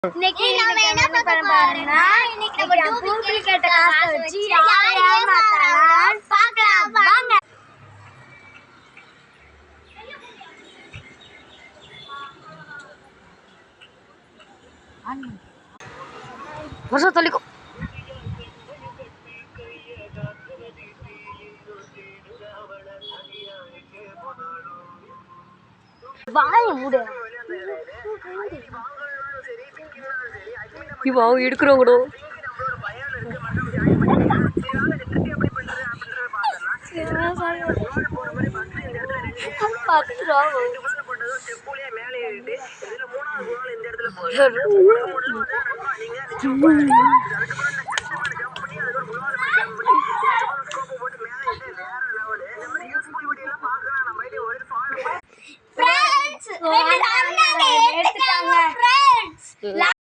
இன்னைக்கு நாம என்ன பார்க்க போறோம்னா இன்னைக்கு நம்ம டூப்ளிகேட் காசை வச்சு யாரை ஏமாத்தலாம்னு பார்க்கலாம் வாங்க. வருஷம் சொல்லிக்கோ. வாய மூடு. இவா எடுக்கிறோங்கடோ. Friends,